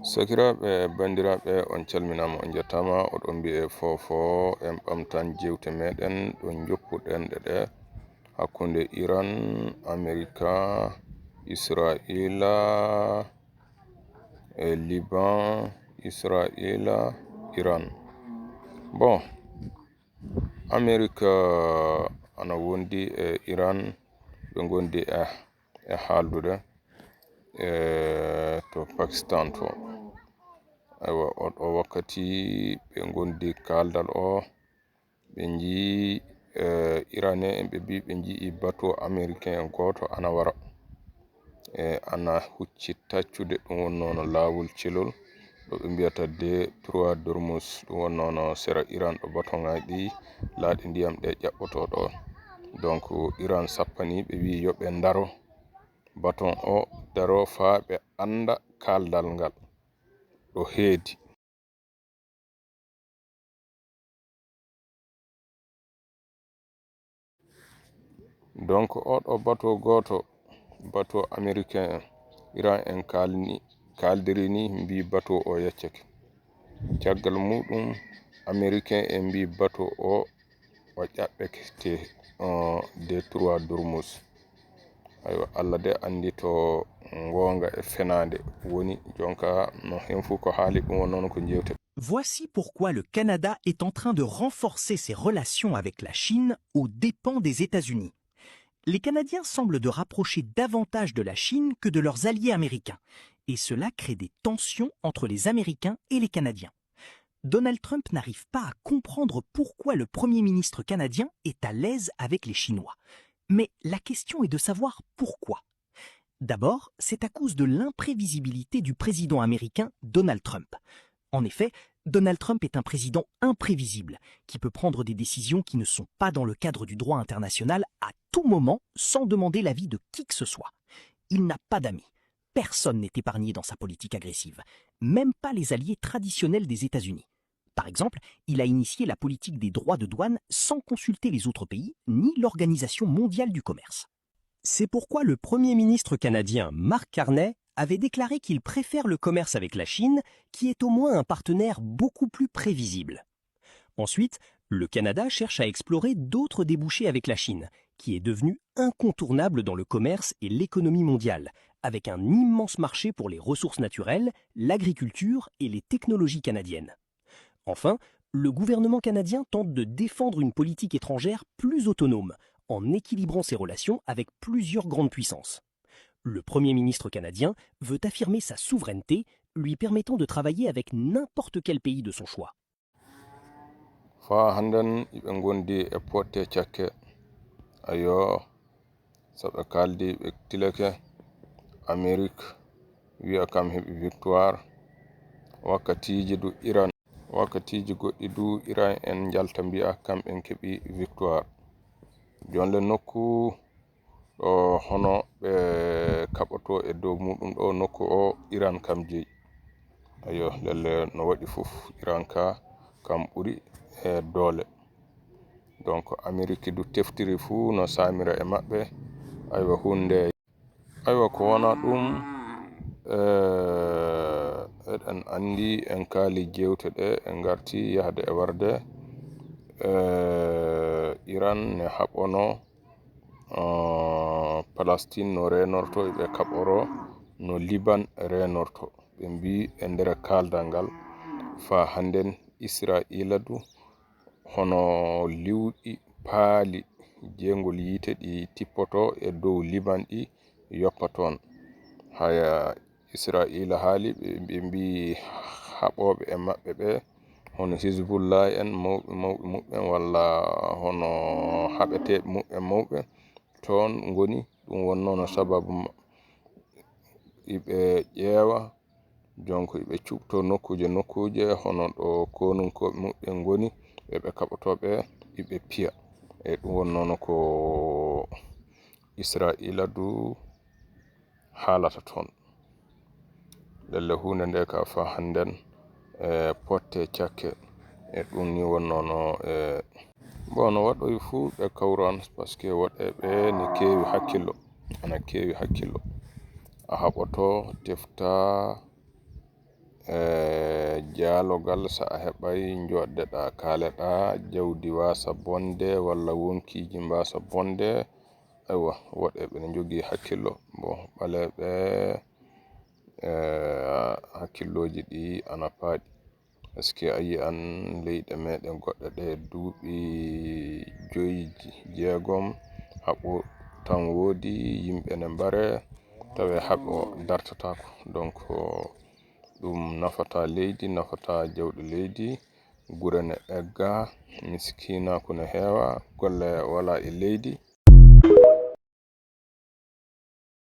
Sakiraaɓe bandiraɓe on calminama on jettama oɗon mbi'e fofo en ɓamtan jewte meɗen ɗon joppuɗen ɗeɗe hakkunde Iran, America, Israila, Liban, Israila, Iran. Bon, America ana wondi Iran ɓe gondi e haaldude to Pakistan to. Aywa oɗo wakkati ɓe gondi kaldal o ɓe jii iranien en ɓe bi ɓe jii bateau américain en goto ana wara ana hucci taccude ɗum wonnono lawol celol ɗo ɓe mbiyata D3 Dormus ɗum wonnono sera Iran ɗo bateau ngaji ɗi laaɗi ndiyam ɗe ƴaɓɓotoɗo. Donc Iran sappani ɓe wi yoɓe daro bateau o daro fa ɓe anda kaldal ngal ɗo heedi. Donc oɗo bateau goto bateau américain Iran en kaldiri ni mbi bateau o yeccake caggal muɗum américain en mbi bateau o ƴaɓɓete D3 Dormus. Aywa Allah de andi to gonga e fenade woni jonka no hen fu ko haali ɗum wonnono ko jewte. Voici pourquoi le Canada est en train de renforcer ses relations avec la Chine aux dépens des États-Unis. Les Canadiens semblent de rapprocher davantage de la Chine que de leurs alliés américains, et cela crée des tensions entre les Américains et les Canadiens. Donald Trump n'arrive pas à comprendre pourquoi le Premier ministre canadien est à l'aise avec les Chinois. Mais la question est de savoir pourquoi. D'abord, c'est à cause de l'imprévisibilité du président américain Donald Trump. En effet, Donald Trump est un président imprévisible, qui peut prendre des décisions qui ne sont pas dans le cadre du droit international à tout moment, sans demander l'avis de qui que ce soit. Il n'a pas d'amis. Personne n'est épargné dans sa politique agressive, même pas les alliés traditionnels des États-Unis. Par exemple, il a initié la politique des droits de douane sans consulter les autres pays, ni l'Organisation mondiale du commerce. C'est pourquoi le Premier ministre canadien Mark Carney avait déclaré qu'il préfère le commerce avec la Chine, qui est au moins un partenaire beaucoup plus prévisible. Ensuite, le Canada cherche à explorer d'autres débouchés avec la Chine, qui est devenue incontournable dans le commerce et l'économie mondiale, avec un immense marché pour les ressources naturelles, l'agriculture et les technologies canadiennes. Enfin, le gouvernement canadien tente de défendre une politique étrangère plus autonome, en équilibrant ses relations avec plusieurs grandes puissances. Le Premier ministre canadien veut affirmer sa souveraineté, lui permettant de travailler avec n'importe quel pays de son choix. Fa handen iɓe gondi e potte cakke ayo saɓe kaldi ɓe tilake Amérique wi'a kam heɓi victoire wakkatiji du Iran wakkatiji goɗɗi du Iran en jalta mbi'a kamɓen keɓi victoire jonde nokku ɗo hono ɓe kaɓoto e dow muɗum ɗo nokku o Iran kam jeyi ayo lelle no waɗi fof Iran ka kam ɓuri e doole. Donc Amérique du teftiri fu no samira e maɓɓe aywa hunde aywa ko wona ɗum eɗen andi en kaali jewte ɗe en garti yahde e warde Iran ne haɓono Palestine no renorto ɓe kaɓoro no Liban renorto ɓe mbi e nder kaldal ngal fa handen Israila du hono liwɗi paali jengol yite ɗi tippoto e dow Liban ɗi yoppa toon haya Israila haali ɓe mbi haɓoɓe e maɓɓe ɓe hono Hizbullah en mawɓe walla hono haɓeteɓe muɓɓe mawɓe toon goni ɗum wonnono sababu iɓe ƴeewa jonko iɓe cuɓto nokkuje hono ɗo konunkoɓe muɓɓe goni ɓe kaɓotoɓe iɓe piya e ɗum wonnono ko Israila du haalata toon lelle hunde nde ka fa handen potte cakke e ɗum ni wonnono bon no waɗoy fuu ɓe kawran par ce que woɗɓe ɓe ne keewi hakkillo ana keewi hakkillo a haɓoto tefta jaalogal sa a heɓay joɗɗeɗa kaaleɗa jawdi wasa bonde walla wonkiji mbasa bonde. Aywa woɗɓe ɓe jogi hakkillo bon ɓaleɓe hakkilloji ɗi ana paaɗi eske ayi an leyɗe meɗen goɗɗe ɗe duuɓi 5-6 haɓo tan woodi yimɓe ne mbare tawe haɓo dartatako donc ɗum nafata leydi nafata jawɗe leydi gure ne egga miskinaku ne heewa golle wala e leydi